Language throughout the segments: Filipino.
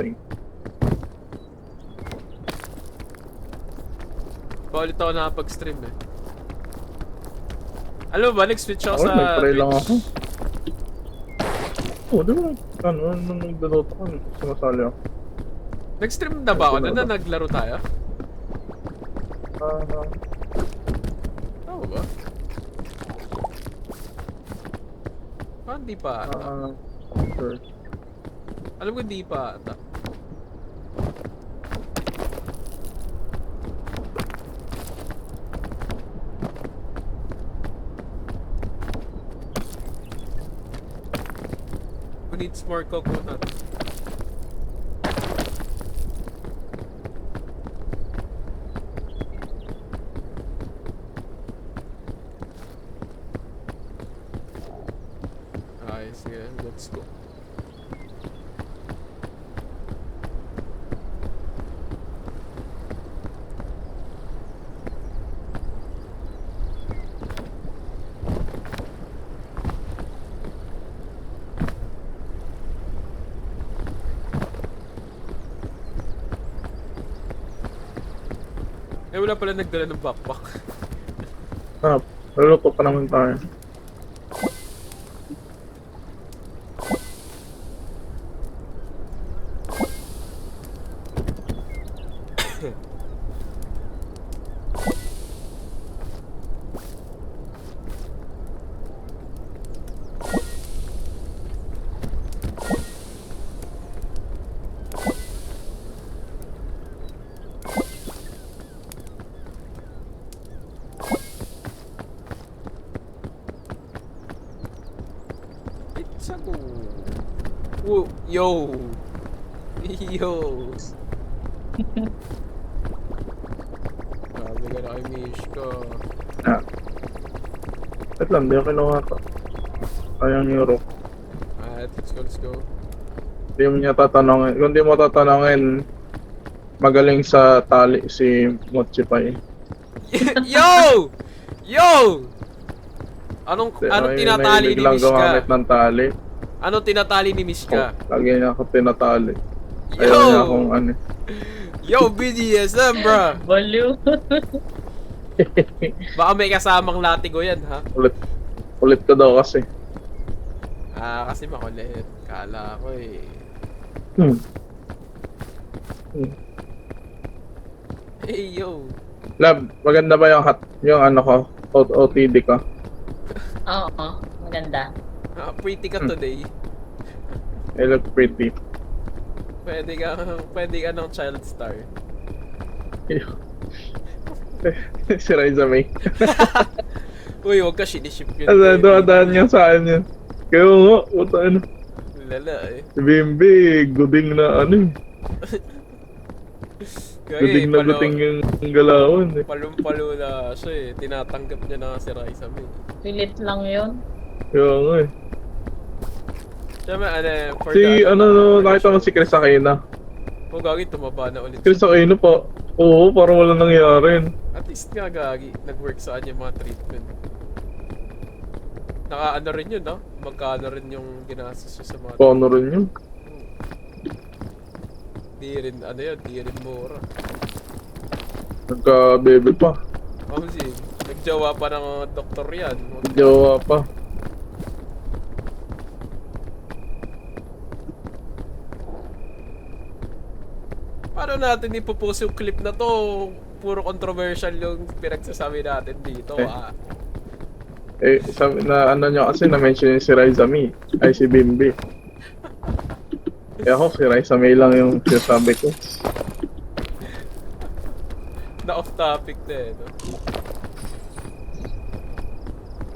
Okay. Paulit ako nakapag-stream eh. Alam mo ba, nag-switch ako Ako, sa nag-try lang ako. Twitch. Oo, di ba? Ano, nung nagdadota ko, sumasali ako. Nag-stream na ba ako doon na naglaro tayo? Tama ba? Parang di pa ata. Sure. Alam ko di pa ata. Who needs more coconut? Ayos, sige, let's go. Eh, wala pala nagdala ng backpack. Luluto pa naman tayo. Pizza ko. Whoa, yo. Yo. Sabi ka na kay Mishka. Wait lang, di ako kinuha to. Sayang euro. Alright, let's go, let's go. Hindi mo niya tatanungin. Kung di mo tatanungin, magaling sa tali si Mochi Pai. Yo! Yo! Anong tinatali ni Biglang gumamit Mishka? ng tali. Anong tinatali ni Mishka? Lagi niya ako tinatali. Ayaw niya akong Yo! ano. Yo, BDSM, bro! Baliw. Baka may kasamang latigo yan, ha? Ulit ka daw kasi. Ah, kasi makulit. Kala ko eh. Hey, yo! Lab, maganda ba yung ano ko? OTD ko? Oo, maganda. Ah, pretty ka today. I look pretty. Pwede ka ng child star. Si Raiza May. Uy, huwag ka siniship yun. Dumadaan niya sa akin yun. Kaya nga, puta ano. Lala eh. Si Bimbi, guding na ano eh. Guding na guting yung galawan eh. Palong-palo na siya eh. Tinatanggap niya na si Raisa May. Pilit lang yun. Kaya nga eh. Siyempre, for Si the- ano, nakita mo si Chris Aquino. Oh, gagi, tumaba na ulit. Chris Aquino pa. Oo, parang wala nangyari. At least nga, gagi. Nag-work saan yung mga treatment. Naka-ano rin yun, no? Magkano rin yung ginastos niya sa mga... Paano rin yun? Di rin, ano yun, di rin mura. Nagka-baby pa. Kasi, nagjawa pa ng doktor yan. Jowa pa. Paano natin ipopost yung clip na to? Puro controversial yung pinagsasabi natin dito, ah. Sabi na ano nyo kasi na-mention yung si Raiza May. Ay, si Bimbi. Kaya ako, si Raiza May lang yung sinasabi ko. Na off topic na eh, no?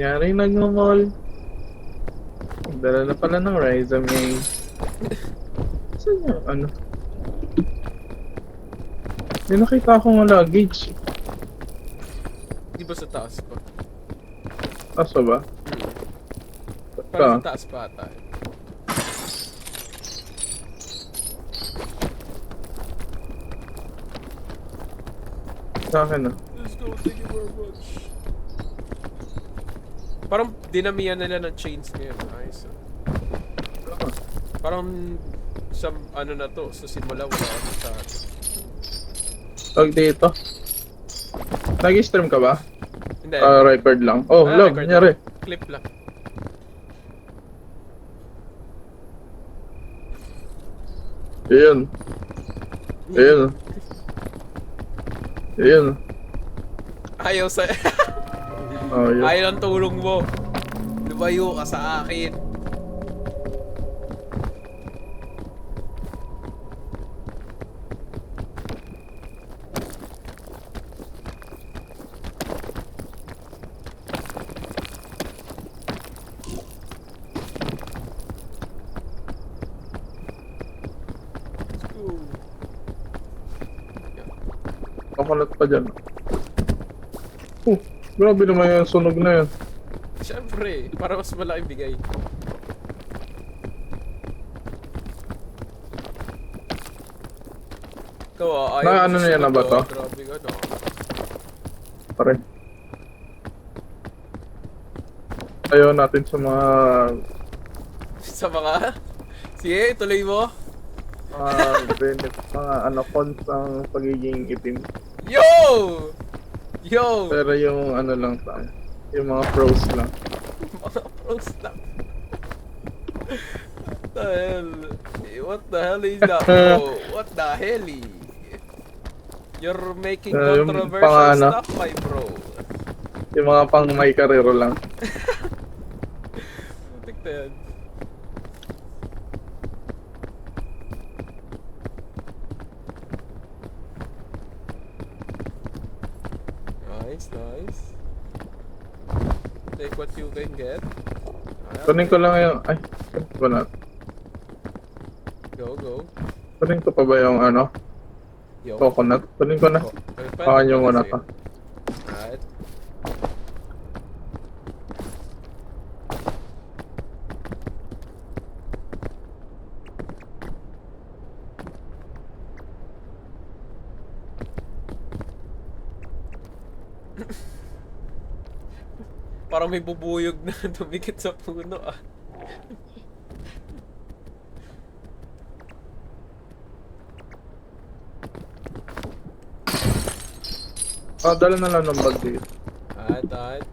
Yari nag-mall. Dala na pala ng Raiza May. Saan yung ano? May nakita akong luggage. Di ba sa taas pa? Asa ba? Parang sa taas pa ata. Sa akin ah. Let's go, thank you very much. Parang dinamihan nila ng chains ngayon. Ayos. Parang Sa ano na to, sa simula wala ano sa atin. Tawag dito. Nag-stream ka ba? Hindi. Record lang. Oh, log, record nangyari. lang. Clip lang. Ayun. Ayun. Ayun. Ayaw sa... Oh, yun. Ayaw ng tulong mo. Lumayo ka sa akin. Let's go. Kakulat pa dyan. Grabe naman yung sunog na yun. Siyempre, para mas malaking bigay. Ikaw ayaw Na mo ano sa na yan na ba sunod, to? Grabe ka no. Pare. Ayaw natin sa mga Sa mga... Sige, tuloy mo. mga ano cons ng pagiging itim. Yo! Yo! Pero yung ano lang tayo. Yung mga pros lang. Mga pros lang. What the hell? What the hell is that, bro? What the hell? You're making Yung controversial pang-ano? stuff, my bro. Yung mga pang may karero lang. Putik na yan. Nice, nice. Take what you can get. Kunin ko lang yung... Ay, ba na? Go, go. Kunin ko pa ba yung ano? Yo. Coconut? Kunin ko na. Oh, Pakan nyo muna ka. Alright. Parang may bubuyog na dumikit sa puno ah. Dala na lang ng bag dito. Alright.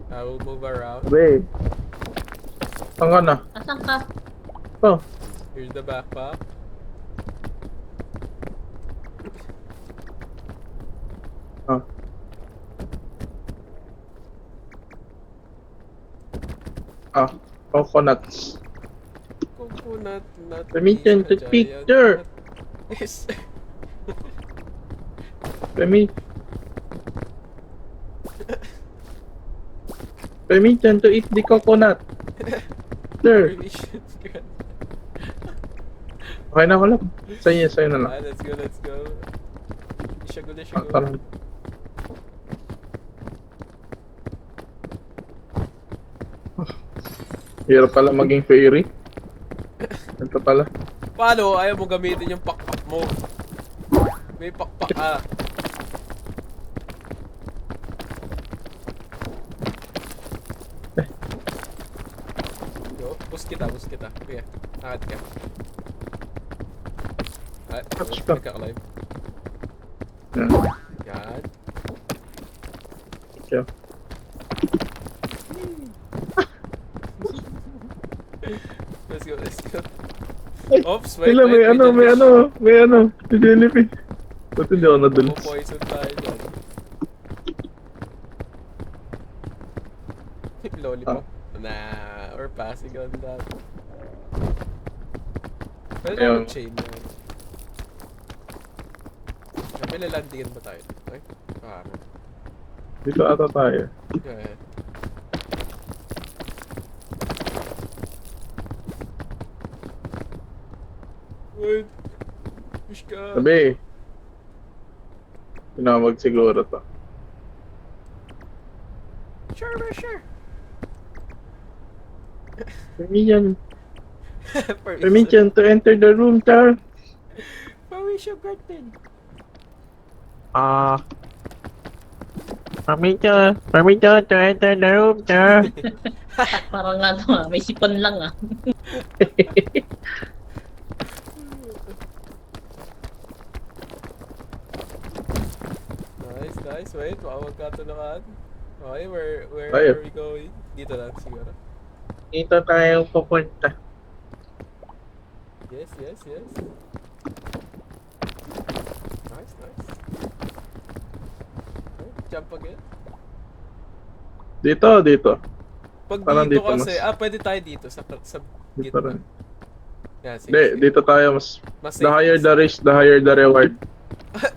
I will move around. Sabi. Saan ka na? Asan ka? Oh, Here's the backpack. coconuts. Coconut nut. Permission to is a giant picture. nut. Yes. Permission to eat the coconut. Sir. Permission. Okay na ako lang. Sa'yo na lang. Let's go. Ishago. Tara. Hirap pala maging fairy. Ito pala. Paano? Ayaw mo gamitin yung pakpak mo. May pakpak ah. Go. Boost kita. Sige. Akit ka. Touch ka. Nagka-alive. Yan. Yan. Okay. Let's go. Ay, Oops, wait. Sila, may ano. Si Jellyfish. Ba't hindi ako nadulas? Poison tayo dyan. Lollipop. Nah, we're passing on that. Pwede Ayun. naman chain yan. May lalandingan ba tayo? Ay, Dito ata tayo. go ahead. Wait. Push ka. Sabi. Tinawag siguro to. Sure. Permission to enter the room, sir. Permission granted. Permission to enter the room, sir. Parang ano may sipon lang ah. Okay, where Tayo. are we going? Dito lang siguro. Dito tayo pupunta. Yes. Nice. Okay, jump again. Dito. Pag Parang dito dito kasi, mas- pwede tayo dito sa Dito gitna. rin. Yan, sige. Hindi, dito tayo mas... Mas The safe. higher the risk, the higher the reward.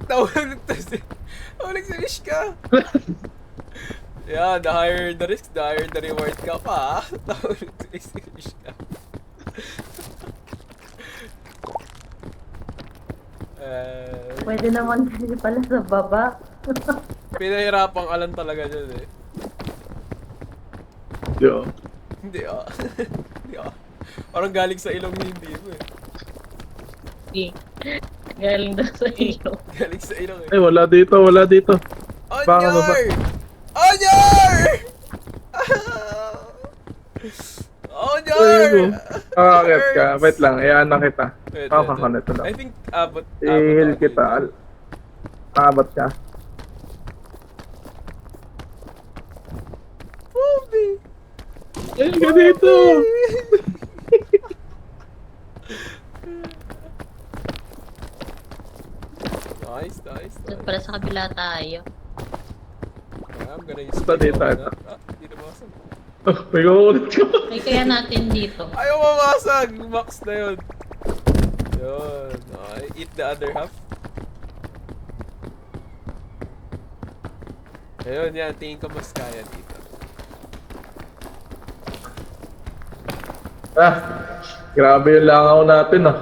Nahulog si Wish ka. Yeah, the higher the risk, the higher the reward ka pa. Nahulog si Wish ka. Pwede naman kasi pala sa baba. Pinahirapang alam talaga dyan eh. Yo. Hindi ah. Hindi ah. Parang galing sa ilong hindi mo eh. Galing daw sa ilong. Galing sa ilong eh. Ay, wala dito. Baka baba. Onyar! Onyar! Onyar! Kakakit ka. Wait lang, iyan kita. Wait. Kakakanit na lang. I think abot. I-heal ako kita. dito. Abot ka. Poopy! Ayun ka dito! Nice. Doon pala sa kabila tayo. I'm gonna use Ito, dito, speed ito. on that. Hindi na masag. Oh, may kukulit ka. Ay, kaya natin dito. Ayaw mamasag! Max na yun. Yun. Okay. Eat the other half. Ayun, yan. Tingin ko mas kaya dito. Ah, grabe yung langaw natin ah.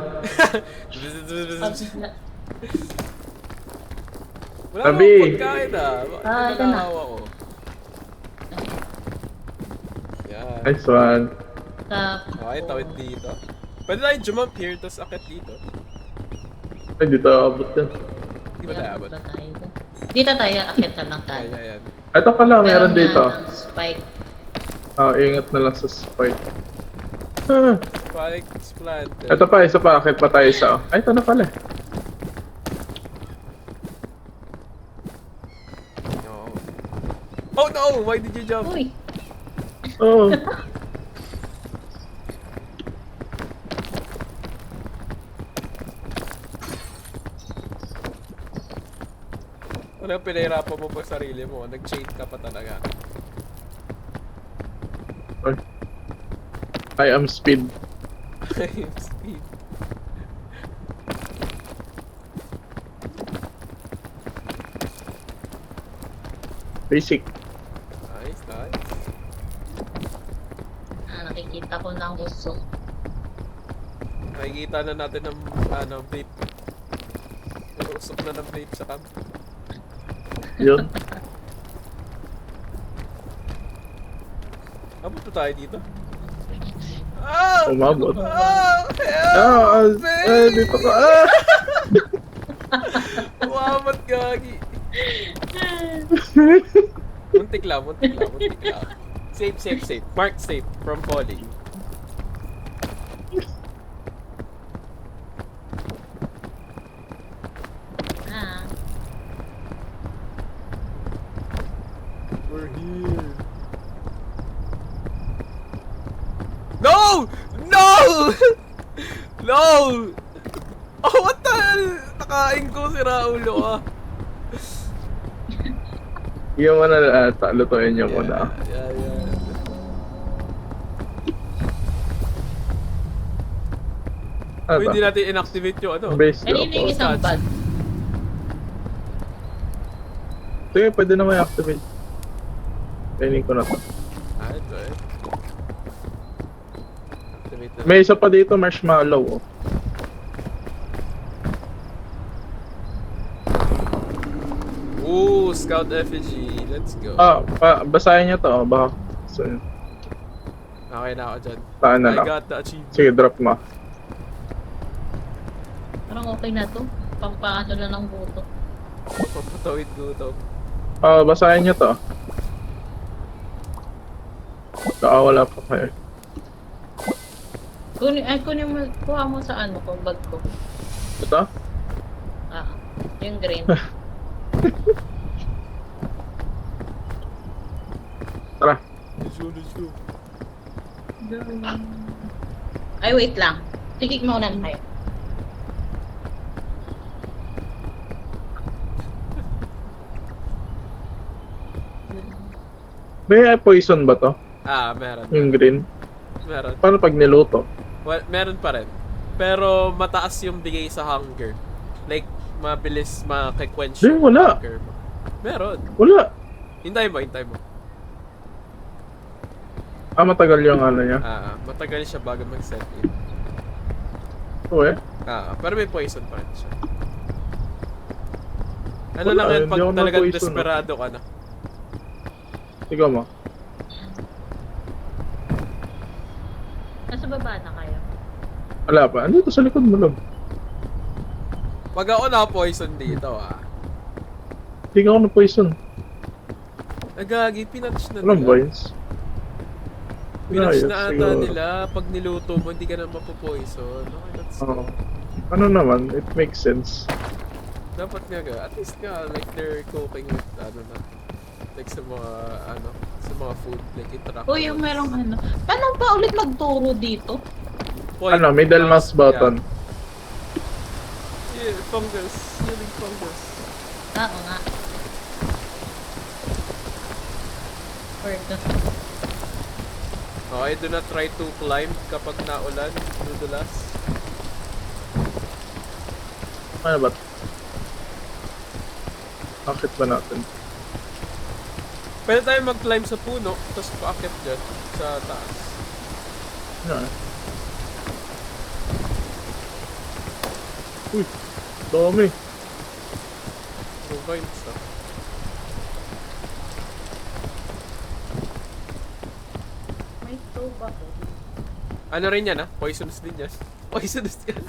Wala Tabi. namang pagkain ah. Ah, ito na. Nakahawa ko. Yan. Nice one. Okay, tawid dito. Pwede tayo jump here, tapos akit dito. Ay, dito abot yan. Di ba tayo abot? Dito tayo, akit na lang tayo. Ayan. Ito pala, meron dito. Spike. Ah, ingat na lang sa spike. Ah, Spikes planted. ito pa, isa pa. Akit pa tayo isa. Ay, ito na pala. No. Oh no! Why did you jump? Uy! Oo. Walang pinahirapan mo pa sarili mo. Nag-chain ka pa talaga. Ay. I am speed. Speed. Basic. Nice. Nakikita ko ng usok. Nakikita na natin ng vape. Usok na ng vape sa camp. Yun. Abot na tayo dito. Ah! Umabot. Help! Dito ka. Ah! Umabot gagi. Muntik lang. Safe. Mark safe from falling. Ah, We're here. No! Oh, what the hell? Nakain ko si Raulo ah. Yung ano, lutuin niyo muna. Yeah. Ano Hindi to? natin inactivate yung ano. Base kanina yung lock. isang bag. Sige, pwede na may activate. Training ko na to. Ito eh. Activate na. May isa pa dito, marshmallow. Oh. Ooh, Scout Effigy. Let's go. Basahin niyo to. Oh. Baka. So, Okay na ako dyan. saan na I lang. got the achievement. Sige, drop mo. Parang okay na to. Pampaano na ng buto. Papatawid gutom. Basahin niyo to. Baka wala pa kayo. Kunin mo, kuha mo sa ano ko, bag ko. Ito? Yung green. siya. Ay, wait lang. Tikik mo na tayo. May poison ba to? Ah, meron. Yung green? Meron. Paano pag niluto? Well, meron pa rin. Pero mataas yung bigay sa hunger. Like, mabilis makikwench Di, wala. hunger mo. Meron. Wala. Hintay mo, hintay mo. Matagal yung ano niya. Matagal siya bago mag-set in. Oo eh. Pero may poison pa rin siya. Ano Wala, lang yan hindi pag ako talagang na-poison, desperado ka na. Ikaw mo. Nasa baba na kayo. Wala pa. Ano ito sa likod mo lang? Pag ako na-poison dito Hindi ka ako na poison. nagagi, pinatch na Walang nila. vines. Pinatch Ayos, na ata siguro. nila. Pag niluto mo, hindi ka na mapopoison. Okay, that's Oo. Ano naman, it makes sense. dapat nga at least nga, like they're cooking with, ano na, like sa mga, sa mga food, like interact. Uy, yung merong ano. Paano ba ulit magturo dito? Ano, middle mouse button. Yeah, fungus. Healing fungus. Oo nga. Word. Okay, do not try to climb kapag naulan, dudulas. Ano ba? Akit ba natin? Pwede tayo mag-climb sa puno, tapos paakit dyan, sa taas. Ano eh? Uy, dami. Yung vines, May stove ako. Ano rin yan, Poisonous din yan. Poisonous yan.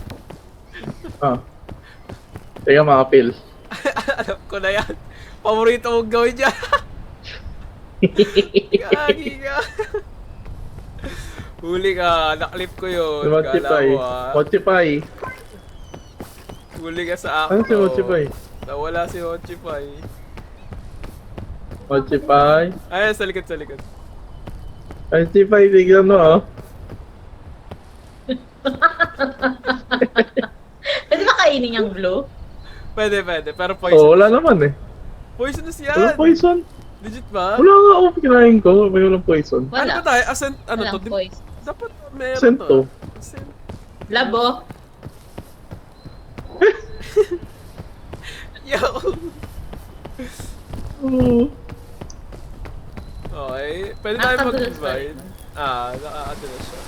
Teka mga pill. Alam ko na yan. Paborito mong gawin yan. Gagi ka. Huli ka, naklip ko yun. Mochipay. Kala mo, Mochipay. Huli ka sa ako. Ano si Mochipay? Nawala si Mochipay. Mochipay. Ayan, sa likod, sa likod. Mochipay, bigyan mo oh. Pwede ba kainin yung blue? Pwede, pwede. Pero Oh, poisonous. wala naman eh. Poisonous Walang yan. poison. Legit ba? Wala nga ako kinain ko. May walang poison. Ano Wala. ba tayo? Ascent, ano Walang to? voice. Dapat meron Ascent to. Ascent. Labo. Yo! Oo. Okay. Pwede tayo Nakakadulas pa mag-invite. rin. Nakakadulas siya.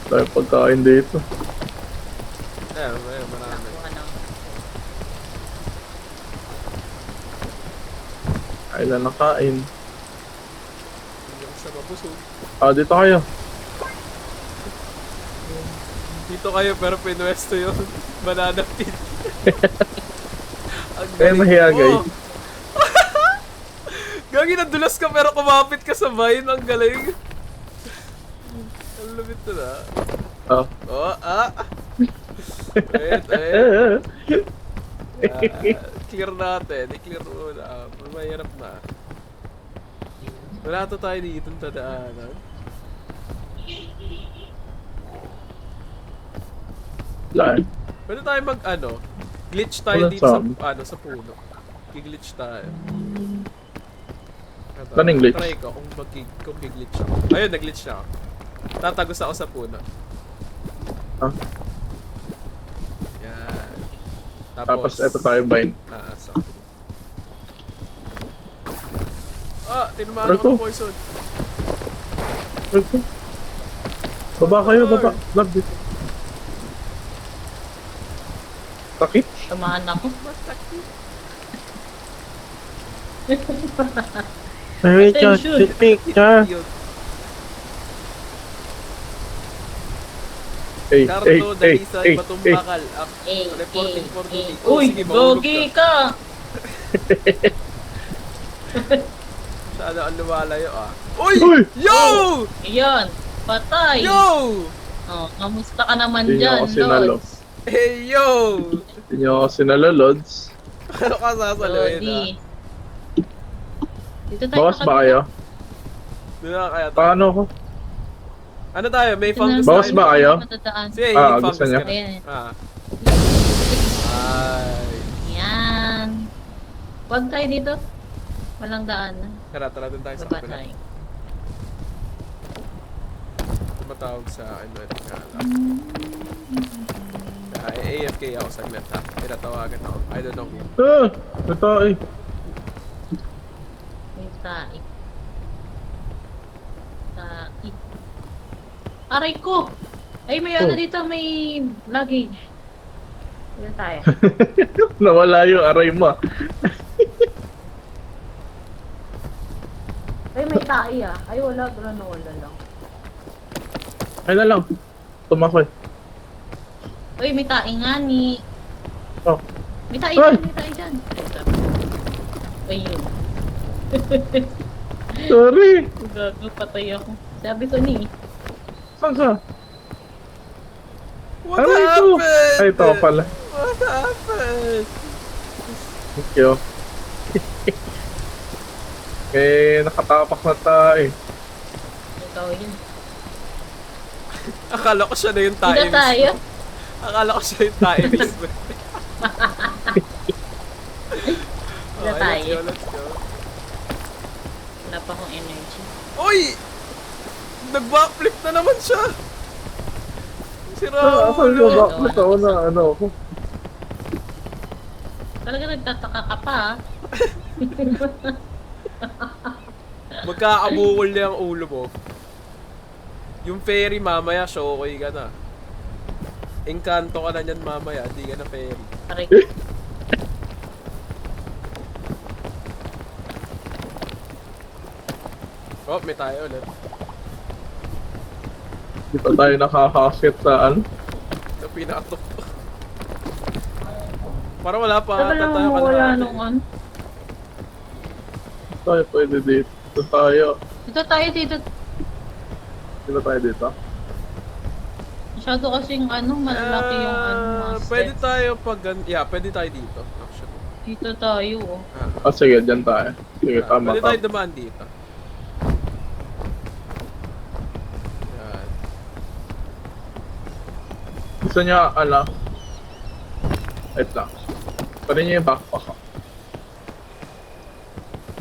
Dahil pagkain dito. Marami. Ano? Kailan nakain. Hindi ako sa mabusog. Dito kayo. Dito kayo pero pinwesto yung banana pit. Ang Kaya galing nahiya, mo. guys. Gagi, nadulas ka pero kumapit ka sa vine. Ang galing. Ang lumit na. Wait. Clear natin. I-clear muna. Mahirap na. Wala to tayo dito ng tadaanan. Saan? Pwede tayo glitch tayo Walang dito sa, sound. sa puno. Gi-glitch tayo. Saan yung glitch? Try ko kung gi-glitch ako. Ayun, nag-glitch na ako. Tatagos ako sa puno. Yan. Tapos eto tayo vine. So. Tinumaan Ano ako to? ng poison. Ito. Baba kayo, baba. Love dito. Takip? Tumahan ako. Attention. Picture. Yun. Hey, Carto, Dalisay, hey. Batumbakal. Eh, Reporting for duty. Uy, Sige, mahulog gogi ka. ka. Masyado ang lumalayo Uy! Uy! Yo! Ayan, patay. Yo! Oh, kamusta ka naman Hindi niyo dyan, ako sinalo. Lods? Hey, yo! Hindi niyo ako sinalo, Lods. Ano ka sasaluhin Lodi. Dito tayo Bawas sa ba kabila. kayo? Doon na kaya tayo. Paano ko? Ano tayo? May Dito fungus na- Bawas tayo. ba kayo? Matadaan. Sige, Ah, yung gusto fungus niya. ka na. Ayan. Ah. Ay. Yan. Huwag tayo dito. Walang daan. Tara din tayo sa Baba kabila. tayo. Tumatawag sa akin. AFK ako saglit ha. Tinatawagan ako. I don't know. Ito eh. May tae. Tae. Aray ko! Ay, may ano Oh. dito, may luggage. Dito tayo. Nawala yung aray mo. Ay, may tae ah. Ay, wala. Granola lang. Ay na lang. Tumakoy. Uy, may tae nga ni... Oh. May tae Ay! dyan, may tae dyan. Ayun. Sorry. Gago, patay ako. Sabi ko ni... Saan ka? What Aray ko. happened? Ay, ito pala. What happened? Thank you. Nakatapak na tayo. Ikaw yun. Akala ko siya na yung tayo. Dito tayo. Akala ko siya yung tayo mismo. Dito tayo. Let's go. Wala pa akong energy. Uy! Nag-backflip na naman siya! Si Asan yung Raulo! backflip ako na ano ako? Talaga nagtataka ka pa ah. Magkakabukol niya ang ulo mo. Yung fairy mamaya, shokoy ka na. Engkanto ka na niyan mamaya, di ka na fairy. Aray ko. Oh, may tayo ulit. Di pa tayo nakakakit sa ano? Sa pinakatok. Para wala pa Tagal ata lang tayo mo wala kalahati. nung ano. Tayo pwede dito. Dito tayo. Dito tayo dito. Dito tayo dito. Masyado kasing ano, malalaki yung ano, master. Pwede tayo pag... Yeah, pwede tayo dito. Actually. Dito tayo oh. Ah, sige, dyan tayo. Sige, tama Pwede ka. tayo dumaan dito. Yan. Gusto niya, ano? Wait lang. Pwede niya yung backpack ko.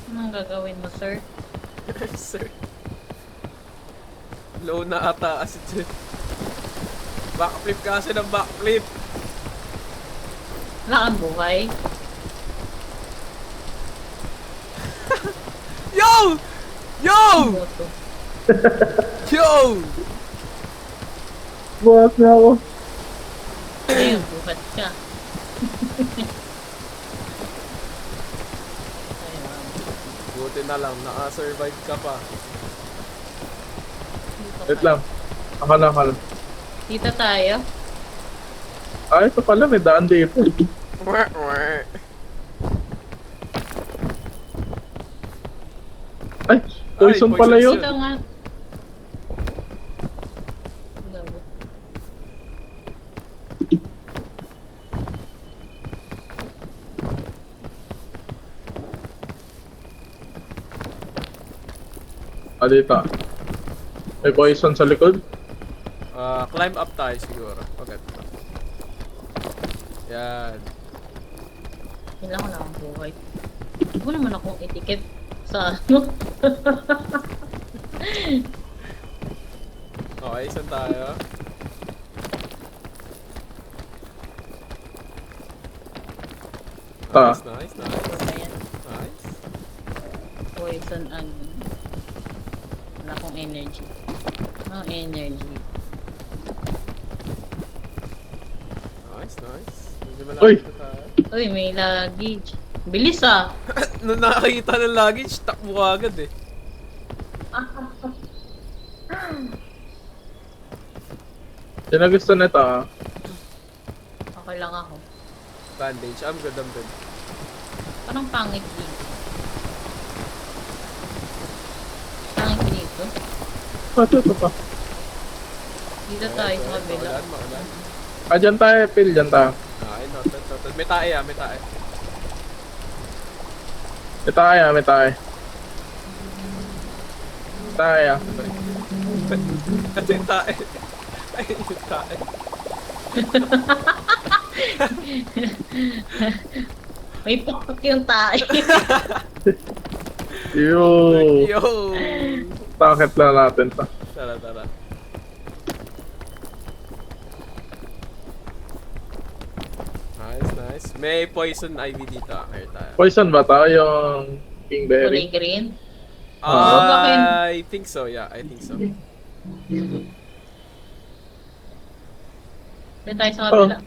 Anong gagawin mo, sir? Sir. Low na ata kasi dyan. Backflip kasi ng backflip. Wala kang buhay. Yo! Yo! Boto. Yo! Bukas na ako. Ayun, buhat ka. Ayun. Buti na lang, naka-survive ka pa. Dito Wait tayo. lang. Ako na. Dito tayo. Ah, ito pala, may daan dito. Mwah, mwah. Ay, poison Ay, pala poison yun. Dito nga. Gago. Ah, dito. May poison sa likod. Climb up tayo siguro. Okay. Yan. Kailangan ko lang ang buhay. Hindi ko naman akong etiket sa ano. Okay, saan tayo? Ah. Nice. Ayan. Nice. Poison ano. Wala akong energy. No energy. Nice. Medyo Uy! malapit na tayo. Uy, may luggage. Bilis ah. Nung nakakita ng luggage, takbo ka agad eh. Yan ang gusto nito ah. Okay lang ako. Bandage. I'm good. Parang pangit dito. Pangit dito. Ah, ito pa. Dito tayo sa kabila. Maulan. Ah, dyan tayo, Phil. Dyan tayo. Okay, noted. May tae. May tayo. tayo. Ito yung tae. Ayun yung tae. May pakpak yung tayo. Yo! Yo! Takit lang natin to. Tara, tara. Nice, nice. May poison ivy dito. Here tayo. Poison ba tayo yung Kulay kingberry? green. I think so, yeah. I think so. Dito tayo sa kabila.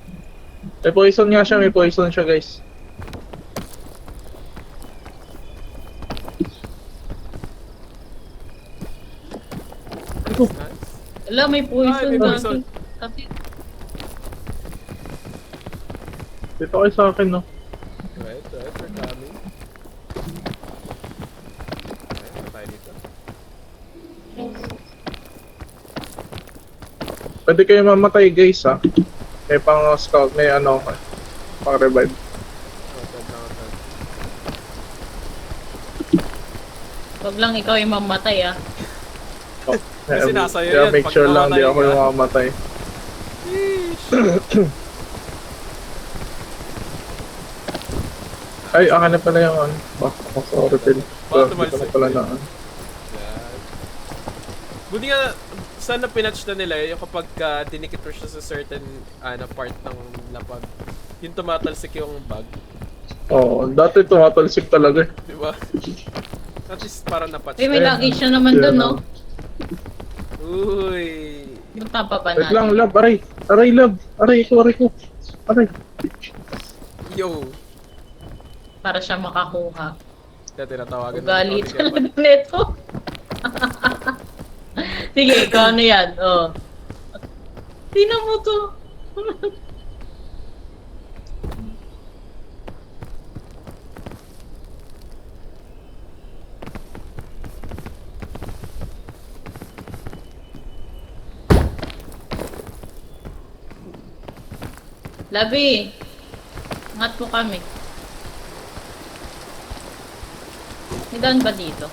May poison nga siya, may poison siya guys. Nice. Wala, may poison. Ay, may poison. Kasi, Dito kayo sa akin, no? Right, right. We're coming. Okay, ano tayo dito? Pwede kayo mamatay guys, ha? May pang scout, may ano, pang revive. Noted, noted. wag lang ikaw yung mamatay ah. Oh, Kasi nasa iyo kaya yan, make pag sure lang di namatay ako ka. yung mamatay. Ay, akin na pala yung ano. Ako sorry, Phil. Baka Hindi ko tumalsik. na pala na ano. Yan. Buti nga, sana pinatch na nila yung kapag dinikit mo siya sa certain part ng lapag. Yung tumatalsik yung bug. Oo, dati tumatalsik talaga eh. Di ba? At least para napatch. Uy, may lagi siya naman Yeah, dun, no. no? Uy. Yung tapa pa Wait lang, natin. lab, aray. Aray, lab. Aray ko, aray ko. Aray. Yo. Para siya makakuha. Kaya tinatawagan Ugali ni talaga nito. Sige, ikaw ano yan? Oh. Tingnan mo to. Labi, angat po kami. May daan ba dito?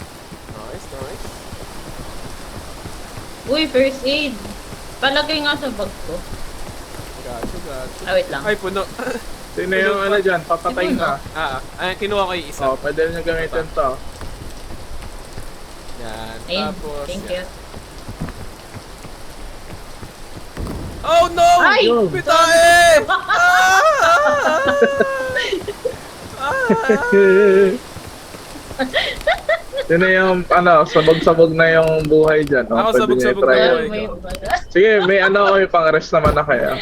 Nice, nice. Uy, first aid. Palagay nga sa bag ko. Gacho, gacho. Ah, wait lang. Ay, puno. Sino yung ano dyan? Papatay Sino? na. Ay, kinuha ko yung isa. Oo, pwede nyo gamitin to. Yan. Ayun, Tapos, thank yan. you. Oh no! Ay! Bitae! Sino yung ano, sabog-sabog na yung buhay dyan. Oh, Ako, pwede nyo sabog-sabog i-try na yun. buhay. May Sige, may ano, may pang-rest naman na kaya.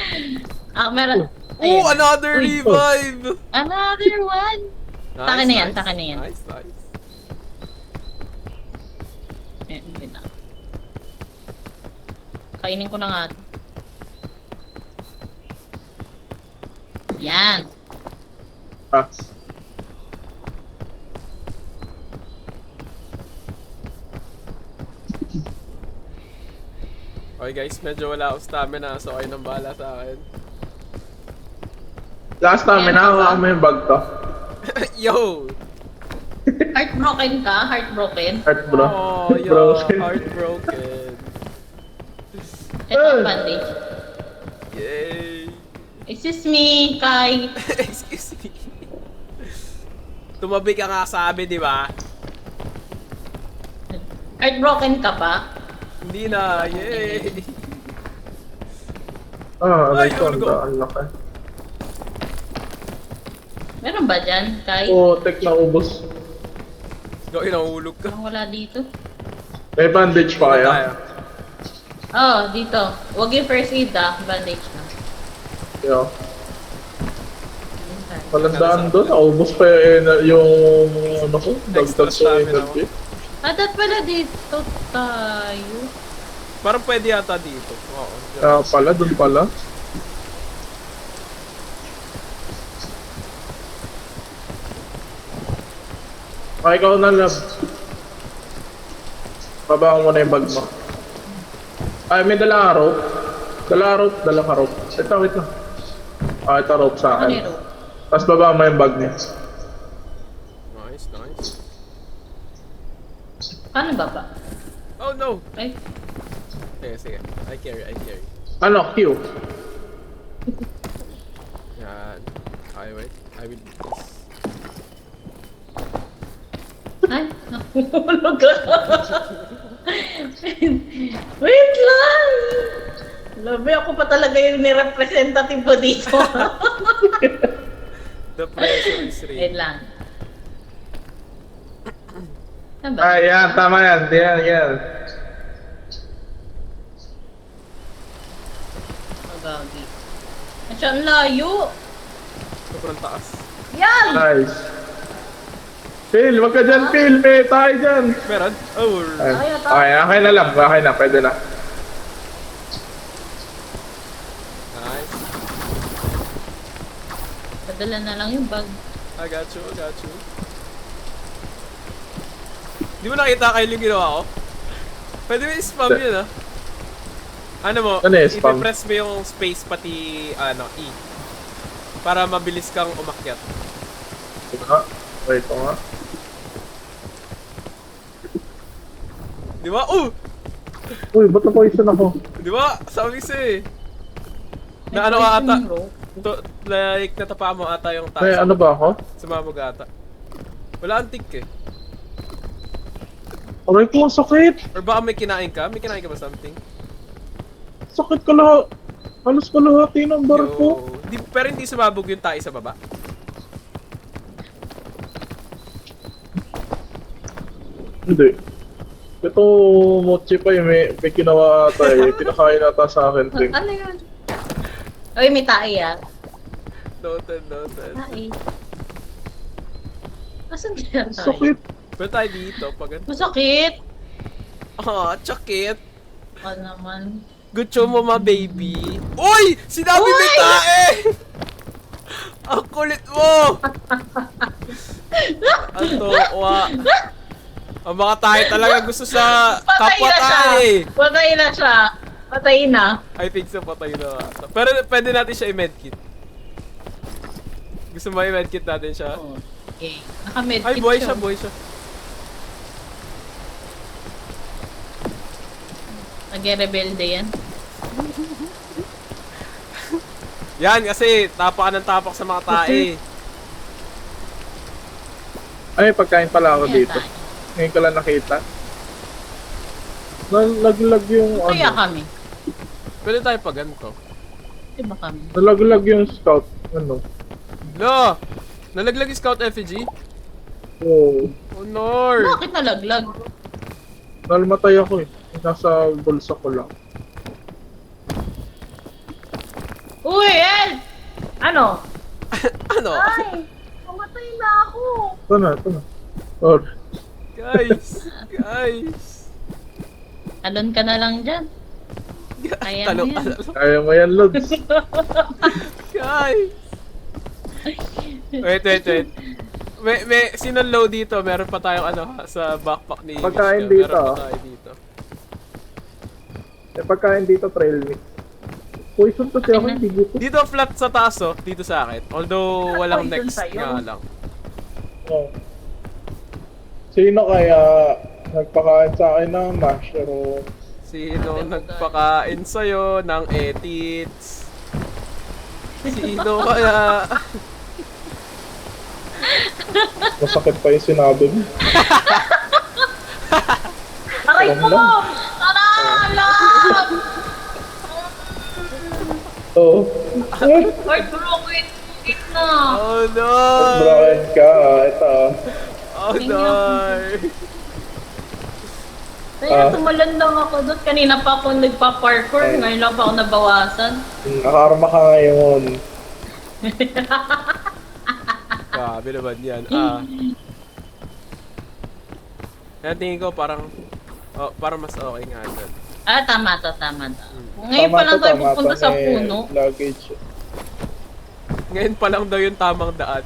meron. Oh, Ayun. another Uy. revive! Another one. Nice, Sa akin na yan, nice. sa akin na yan. Nice, nice. Yun na. Kainin ko na nga. Yan. Ah, Okay guys, medyo wala akong stamina so kayo nang bahala sa akin. last time, Ayan, nahawa mo yung bag to. Yo! Heartbroken ka? Heartbroken? Heart bro. Oh, yo, Broken. heartbroken. Ito ang bandage. Yay! Is this me, Kai? Excuse me. Tumabi ka nga sabi, di ba? Heartbroken ka pa? Hindi na, yay! Ah, Ay, aray ko, ano ko? ang laki. Meron ba dyan, Kai? Oo, tek na ubos. Gawin ang hulog ka. Parang wala dito. May bandage pa Tayo. kaya? Oh, dito. Huwag yung first aid ah. Bandage na. Yo. Palandaan doon, naubos pa yung ano ko, Extra dagdag sa stamina energy. Dapat pala dito tayo. Parang pwede yata dito. Oo. Ah, pala, doon pala. Ah, ikaw na, lab. Baba ko muna yung bag mo. Ay, may dala ka rope. Dala ka rope. Ito, wait lang. Ah, ito rope sa Ano akin. yung rope? Tapos baba mo yung bag niya. Nice, nice. Paano ba ba? Oh no. Ay, Sige. I carry. Ano, Q? Yan. Okay, wait. I will do this. ay, nahulog ako. Wait lang! Labi, ako pa talaga yung nirepresentative ko dito. The pressure is real. Wait lang. Saan ba? Ah, yan, tama yan. Yan. Magagi. Asya, ang layo! Sobrang taas. Yan! Nice. Phil, wag ka dyan, Phil. May tayo dyan. Meron? Oh, Okay na lang. Okay na, pwede na. nice. Padala na lang yung bag. I got you. Di mo nakita kayo yung ginawa ko? Pwede mo i-spam yun, ah. Ano mo, Ano yung spam? i-press mo yung space pati, E. Para mabilis kang umakyat. Ito nga. Wait, ito nga. Di ba? Oh! Uy, ba't na-poison ako? Di ba? Sabi sa'yo eh. Na ano ka ata? Like, natapa mo ata yung taas. May ano ba ako? Sumabog ata. Wala ang tick eh. Aray ko, ang sakit. Or baka may kinain ka? May kinain ka ba something? Sakit ka lahat. Halos kalahati ng barko. Pero hindi sumabog yung tayo sa baba. Hindi. Ito, mochi pa yung may ginawa ata eh. Pinakain ata sa akin. Ting. Ano yun? Uy, may tae ah. Noted. Tae. Asan kaya tayo? Sakit. Pero tayo dito, pag ano. Masakit! Chakit. Ano naman? Gucho mo ma baby. Uy! Sinabi Uy! may tae! Ang kulit mo! Ang towa. Ang mga tayo talaga gusto sa kapwa tayo eh. Patay na siya. Patay na. I think so, patay na. Pero pwede natin siya i-medkit. Gusto mo i-medkit natin siya? Oh, okay. Naka-medkit Ay, buhay siya. Nag-rebelde yan. Yan, kasi tapak ka ng tapak sa mga tae. Ay, pagkain pala ako Ayan, dito. tayo. Ngayon ko lang nakita. Nalaglag yung Kaya ano. kami. Pwede tayo pag ganito. Diba kami? Nalaglag yung scout. Ano? No! Nalaglag yung scout effigy? Oo. Oh, no! Bakit nalaglag? Nalmatay ako eh. Nasa bulsa ko lang. Uy, El! Ano? Ano? Ay! Pumatay na ako! Ito na. Oh, Guys! Talon ka na lang dyan. Kaya mo Talong yan. kaya mo yan, Lods. Guys! Wait. May sino low dito? Meron pa tayong sa backpack ni Pagkain Michelle. dito, Meron ah. pa tayo dito. May pagkain dito, trail mix. Poison to siya ako, hindi gusto. Dito flat sa taas oh. Dito sa akin. Although walang Poison next sa'yo. nga lang. Oh. Sino kaya nagpakain sa akin ng mushroom? Sino nagpakain sa'yo ng etits? Sino kaya? Masakit pa yung sinabi mo. Aray Alam ko! lang. Alam! Oo. Heartbroken na! Oh no! Brian ka, ito. Oh no! Kaya tumalon lang ako doon. Kanina pa ako nagpa-parkour. Ngayon lang pa ako nabawasan. Nakarma ka ngayon. Grabe naman yan. Kaya tingin ko parang mas okay nga dyan. Tama to. Ngayon pa lang tayo pupunta sa puno. Luggage. Ngayon pa lang daw yung tamang daan.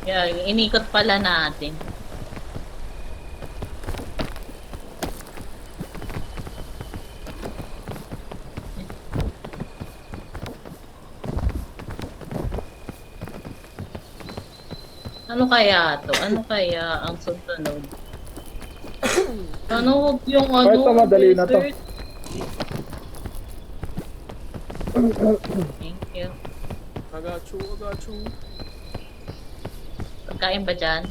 Yeah, inikot pala natin. Ano kaya to? Ano kaya ang susunod? Ano, huwag yung ano. Kahit na madali na to. desert. Thank you. I got you. Pagkain ba dyan?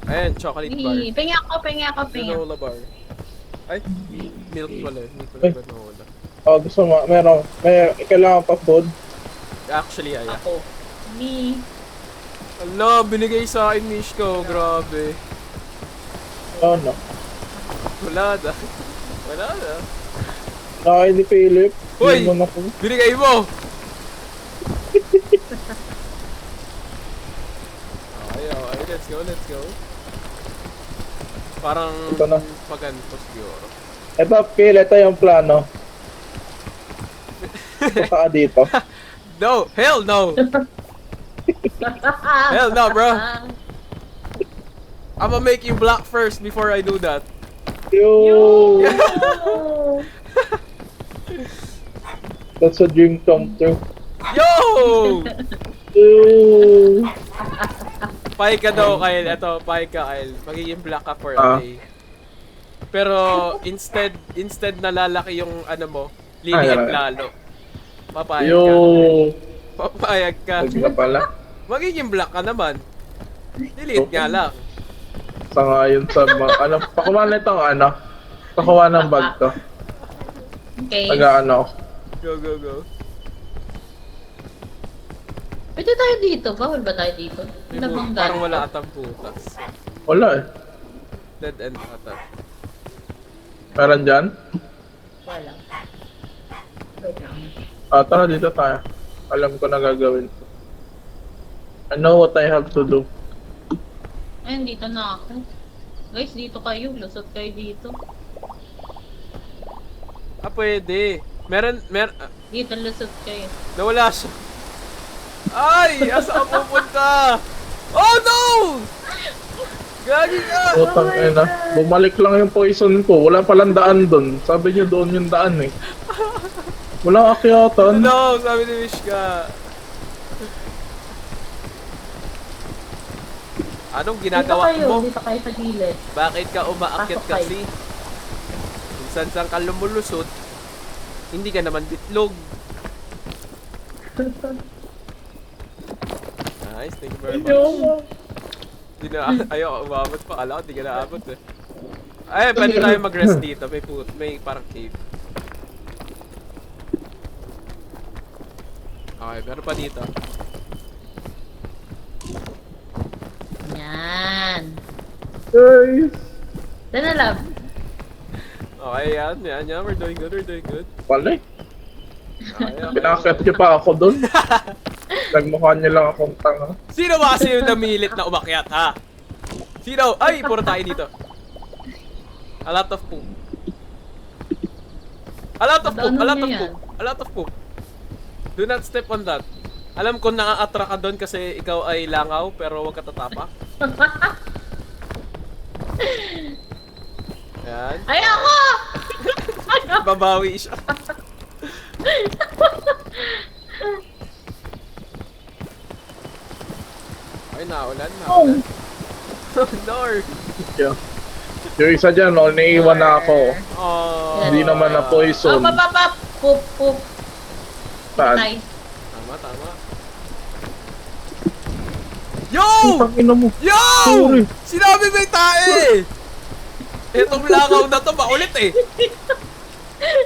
Ayan, chocolate bar. Pengi ako. Granola bar. Ay, milk pala. Hindi pala Ay. granola. Oh, gusto mo, may kailangan pa food. Actually, ayan. Ako. Me. Ala, binigay sa akin, Mishko. Grabe. Oh, no. Wala na. Wala na. Nakay ni Philip. Hoy! Hindi mo na po. Binigay mo! Okay, let's go. Parang Ito na. paganto siguro. Ito, Phil, ito yung plano. Punta ka dito. No! Hell no! Hell no, bro! I'ma make you black first before I do that. Yo! That's a dream come true. Yo! Yo! Pahay ka daw, Kyle. Ito, pahay ka, Kyle. Magiging black ka for a Ah. day. Pero, instead na lalaki yung ano mo, liliit Ay, lalo. Papayag Yo! ka. Papayag ka. Huwag na pala. Magiging black ka naman. Liliit nga lang. Sa ngayon sa mga, ano, pakuha na itong ano. Pakuha ng bag to. Okay. Taga-ano. Go. Pwede tayo dito. Bawal ba tayo dito? May Wala bang parang daan? wala atang butas. Wala eh. Dead end ata. Meron dyan? Wala. Wait lang. Tara dito tayo. Alam ko na gagawin ko. I know what I have to do. Ayun, dito na ako. Guys, dito kayo. Lusot kayo dito. Pwede. Meron, Dito, lusot kayo. nawala siya. Ay! Asa ka pupunta? Oh no! Gagi ka! Utang na. Bumalik lang yung poison ko. Wala palang daan doon. Sabi niyo doon yung daan eh. Walang akyatan. No! Sabi ni Mishka. Anong ginagawa mo? Dito kayo sa gilid. Bakit ka umaakyat Pasok kayo. kasi? Kung saan ka lumulusot, hindi ka naman bitlog. Nice, thank you very much. Di na, ayaw, umabot pa. Kala ko, di ka naabot eh. Ay, pwede tayo mag-rest dito. May parang cave. Okay, meron pa dito. Yan. Guys! Dana, love. Okay, yan. We're doing good. Wala eh. Okay. Pinakit niyo pa ako doon. Nagmukha niyo lang akong tanga. Sino ba kasi yung namilit na umakyat, ha? Sino? Ay, puro tayo dito. A lot of poop. A lot of poop. Do not step on that. Alam ko nakaka-attract ka doon kasi ikaw ay langaw pero huwag ka tatapa. Ayan. Ay, ako! Babawi siya. Ay, naulan. Lord. Yeah. Yung isa dyan, no, naiiwan na ako. Oh. Hindi naman na poison. Pap. Poop. Saan? Tay. Tama. Yo! Putang ina mo. Yo! Sorry. Sinabi may tae! Itong langaw na to, makulit eh.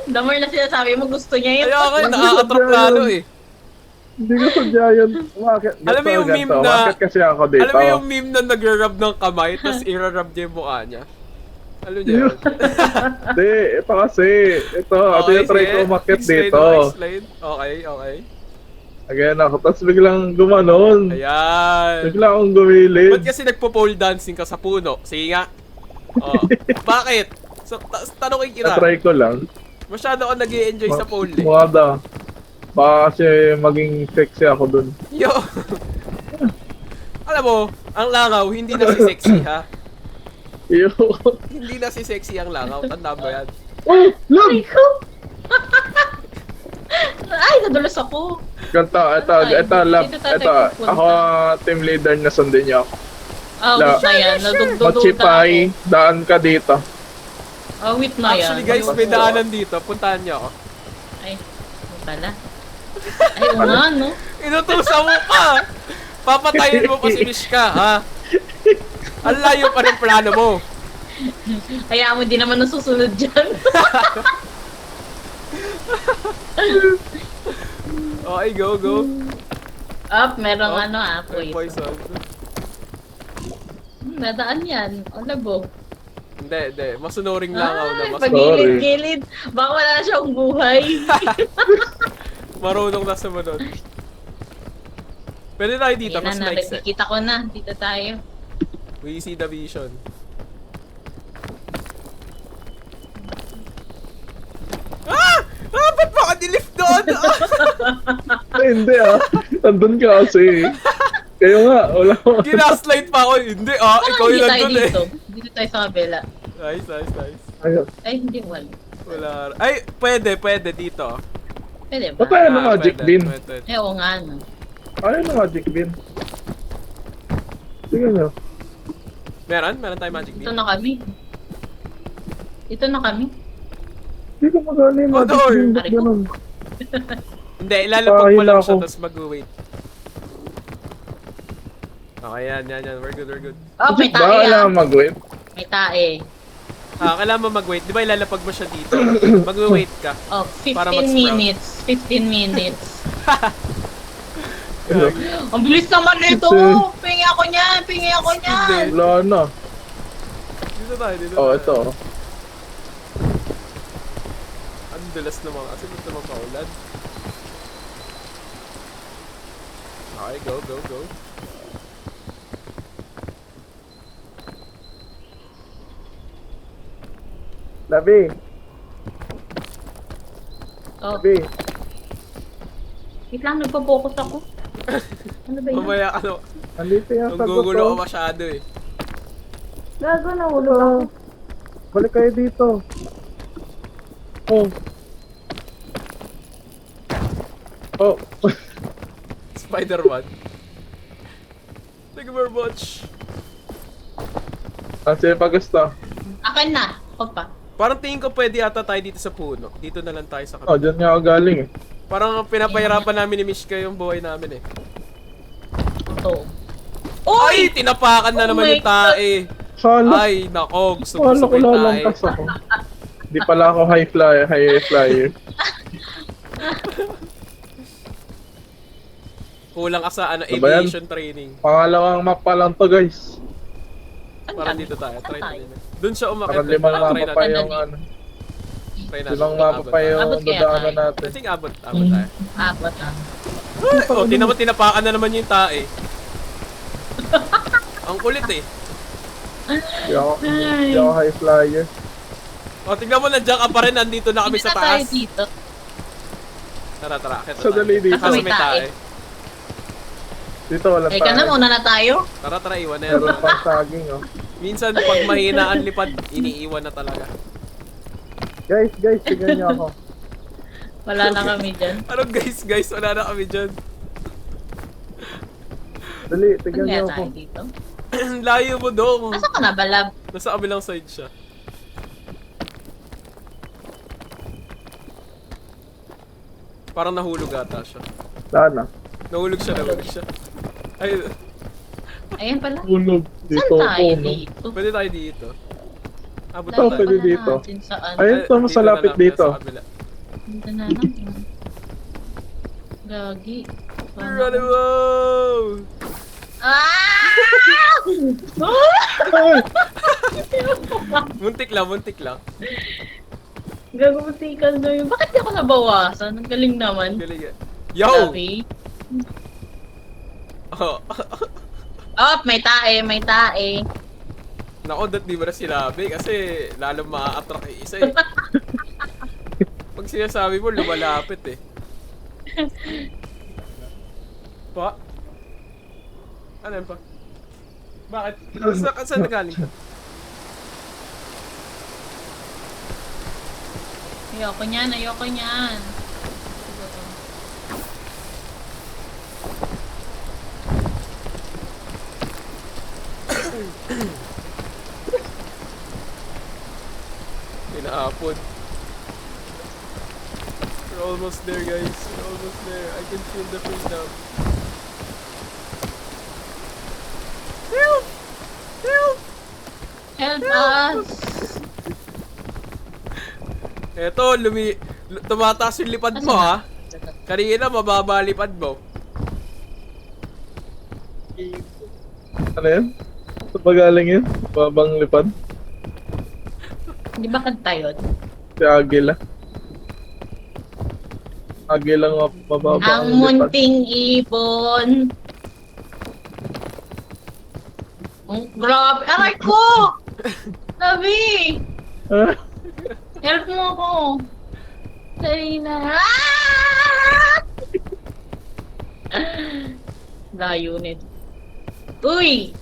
Damar na sinasabi mo, gusto niya yun. Kaya kayo, nakakatrap lalo eh. Hindi ko sadya yun. Umakit. Alam mo yung meme na- Umakit kasi ako dito. Alam mo yung meme na nag-rub ng kamay, tapos i-rub niya yung mukha niya? Alam niyo yun? Hindi, ito kasi. Ito, try ko umakit dito. Explain. Okay. Again ako, tapos biglang gumanon. Ayan. Bigla akong gumilid. Ba't kasi nagpo-pole dancing ka sa puno? Sige nga. Oh. Bakit? So, tanongin kita. Na-try ko lang. Masyado ako nag-i-enjoy sa pole eh. Mukha daw. Baka kasi maging sexy ako dun. Yo! Alam mo, ang langaw, hindi na si sexy ha. Yo. Hindi na si sexy ang langaw. Tanda mo yan. Oh, love! Ay, ko! Ay, nadulas ako. Ganto, ito, love. Dito tayo Ito, pupunta. ako team leader na sundin niyo ako. Awit na yan. Nadugdududa ako. Machipay, daan ka dito. Awit na yan. Actually guys, may daanan dito. Puntahan niyo ako. Ay, ano pala? Ay, oo nga, no? Inutusan mo pa! Papatayin mo pa si Mishka, ha? Ang layo pa ng plano mo. Kaya mo di naman nasusunod dyan. Okay, go. Up, merong Oh, ano May poison. poison. Nadaan yan. O, labo. Hindi. Masunuring langaw na. Ay, Mas pagilid-gilid. Baka wala na siyang buhay. marunong na sumunod. Pwede tayo dito, mas nice eh. Nakikita ko na. Dito tayo. We see the vision. Ba't baka nilift doon? Ay, hindi Nandun ka kasi. Kayo nga, wala ko. Ginaslight pa ako. Hindi ikaw yung Hindi tayo nandun eh. dito. Dito tayo sa kabila. Nice. Ayun. Ay, hindi wala. Wala. Ay, pwede dito. Pwede ba? Ba't tayo ng magic pwede, bean? pwede. Eh, oo nga, no. Ayaw ng magic bean. Sige nyo. Meron tayong magic Dito bean. na kami. Dito na kami. Hindi ko magana yung magic Odor! bean. Ba't ganun? Hindi, ilalapag mo Pahila lang siya, ako. tapos mag-wait. Okay, yan. We're good. Oh, may Ba, tae ah. kailangan mag-wait? May tae. Kailangan mo mag-wait. Di ba ilalapag mo siya dito? Mag-wait ka. Oh, Para 15 mag-sprout. minutes. 15 minutes. Ano? Ang bilis naman nito! Kasi- Pingi ako niyan! Hindi. Wala na. Dito tayo. Oh, ito. Ang dulas naman. Kasi gusto naman paulan. Okay, go. Labi. Oh, Labi. wait lang, nagpo-focus ako. Ano ba yun? Mamaya Andito yung Kung sagot gugulo ko. ka masyado eh. Gago, nahulog ako. Balik kayo dito. Oh. Oh. Spider-Man. Thank you very much. Kasi pa gusto. Akin na. Huwag pa. Parang tingin ko pwede ata tayo dito sa puno. Dito na lang tayo sa Oh, kabila. dyan nga ako galing eh. Parang pinapahirapan namin ni Mishka yung buhay namin eh. Ito. Ay! Tinapakan na Oh naman my yung tae. Kala, Ay, nako. Gusto kala ko ko yung tae. lalampas ako. Di pala ako high flyer. Kulang ka sa Ano ba yan? aviation training. Pangalawang map pa lang to guys. Parang dito tayo. Try tayo. natin. Doon siya umakit. Parang limang Try mapa natin. pa yung ano. Try natin. Limang mapa Abot pa tayo. yung Abot kaya dadaanan tayo? I natin. think abot tayo. Apat ah. Oh, tinapakan na naman yung tae. Ang kulit eh. Di ako high flyer. O, tignan mo, nandiyan ka pa rin. Nandito na kami Hindi sa na tayo taas. dito. Tara. Akit Sa dali dito. Kasi may May tae. tae. Dito wala Teka na, tayo. muna na tayo. Tara, iwan na yan. Meron pang saging oh. Minsan, pag mahina ang lipad, iniiwan na talaga. Guys, tignan niyo ako. Wala na kami dyan. Ano guys, wala na kami dyan. Dali, Ano tignan kaya niyo tayo ako. dito? Layo mo dong. Asa ka na, Balab? Nasa kabilang side siya. Parang nahulog ata siya. Sana. Nahulog siya. Ay, Ayan pala. Hulog. Dito Saan tayo ako. No? dito? pwede tayo dito. Abot Ito, na pwede tayo. dito. Natin saan? Ayun, to, mas Dito na malapit lang, dito. sa kabila. Dito na lang. Gagi. Run wow! Ah! Ay! Muntik lang. Gagumutikan na yun. Bakit di ako nabawasan? Ang galing naman. Galing yan. Yo! Grabe. Oh. Oh, may tae. Nako, di mo na sinabi kasi lalong maa-attract yung isa eh. Pag sinasabi mo, lumalapit eh. Pa? Ano yan pa? Bakit? Saan nagaling ka? Ayoko niyan. Tinapon. We're almost there, guys. We're almost there. I can feel the freedom. Help! Help! Help us! Eto, tumataas yung lipad mo, ha? Kanina, mababa lipad mo. Ano yan? Saan ba galing yun? Babang lipad? Di ba kanta yun? Si Agila. Agila nga mababa Ang lipad. munting ibon. Grabe! Aray ko! Labi! Ah, Help mo ako! Dali na! Ah! Layo nito. Uy!